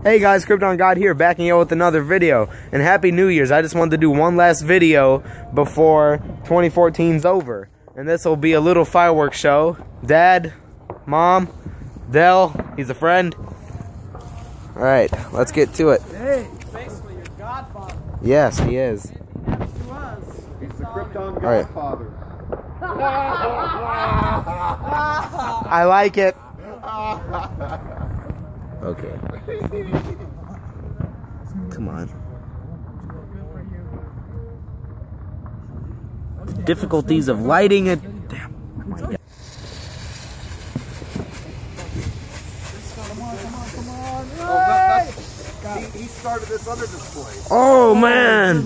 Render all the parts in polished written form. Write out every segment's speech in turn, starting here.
Hey guys, KryptonGod here, backing you with another video. And Happy New Year's. I just wanted to do one last video before 2014's over. And this will be a little fireworks show. Dad, Mom, Dell, he's a friend. Alright, let's get to it. Hey, basically your godfather. Yes, he is. To us. He's the Krypton Godfather. I like it. Okay. Come on. Difficulties of lighting it. Damn. Come on. He started this other display. Oh man.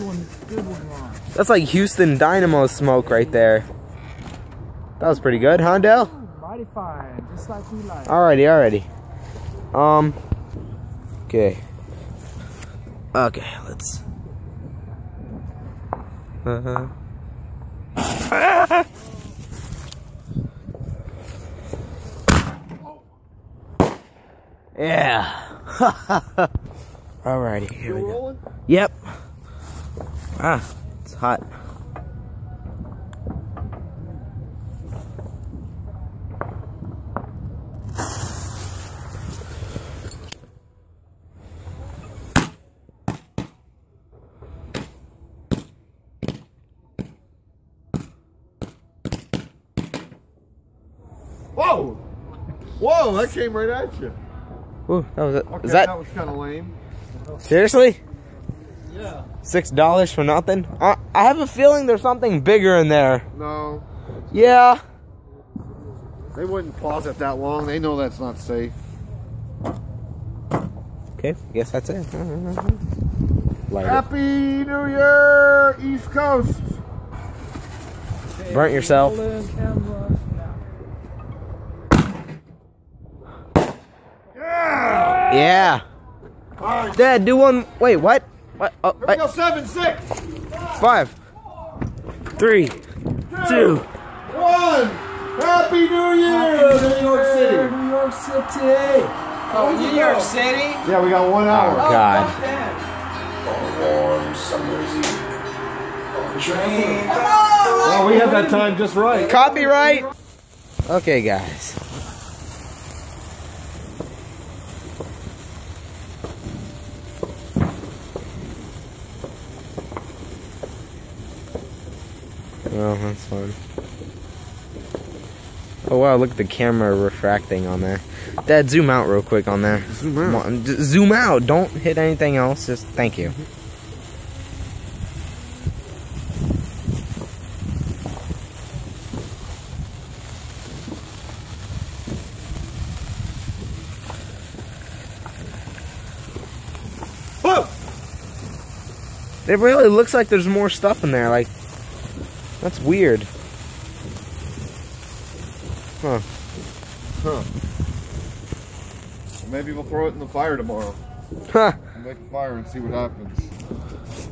Good one, Ron. That's like Houston Dynamo smoke right there. That was pretty good, huh, Dell? Mighty fine, just like we like. Alrighty. Okay. Okay, let's. Yeah. Alrighty, here we go. Yep. Ah, it's hot. Whoa! Whoa, that came right at you. Ooh, that was it. Okay, Is that was kind of lame. seriously? Yeah. $6 for nothing? I have a feeling there's something bigger in there. No. Yeah. They wouldn't pause it that long. They know that's not safe. Okay, guess that's it. Light Happy New Year, East Coast. it. Burnt yourself. Yeah. All right. Dad, do one. Wait, what? What? Oh, Here we go, 7, 6, 5, 3, 2. 1. Happy New Year, New York City. New York City. Oh, New York City? Yeah, we got 1 hour. Oh, God. Fuck that. Warm summer's eve on the train. Well, we had that time just right. Copyright. Okay, guys. Oh, that's fun. Oh wow, look at the camera refracting on there. Dad, zoom out real quick on there. Zoom out. Come on, just zoom out. Don't hit anything else. Just thank you. Whoa! It really looks like there's more stuff in there. Like, that's weird. Huh. Huh. Maybe we'll throw it in the fire tomorrow. Huh. We'll make a fire and see what happens.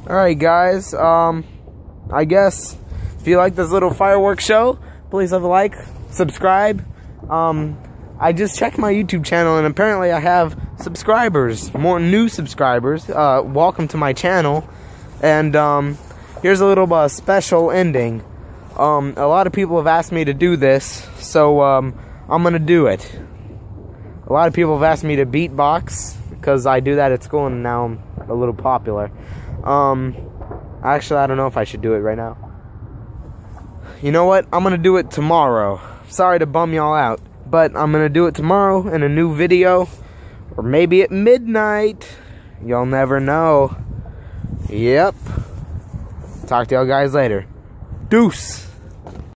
Alright guys, I guess if you like this little fireworks show, please leave a like, subscribe. I just checked my YouTube channel and apparently I have subscribers, more new subscribers. Welcome to my channel. And here's a little special ending. A lot of people have asked me to do this, so I'm gonna do it. A lot of people have asked me to beatbox because I do that at school and now I'm a little popular. Actually, I don't know if I should do it right now. You know what? I'm gonna do it tomorrow. Sorry to bum y'all out, but I'm gonna do it tomorrow in a new video, or maybe at midnight. You'll never know. Yep. Talk to y'all guys later. Deuce.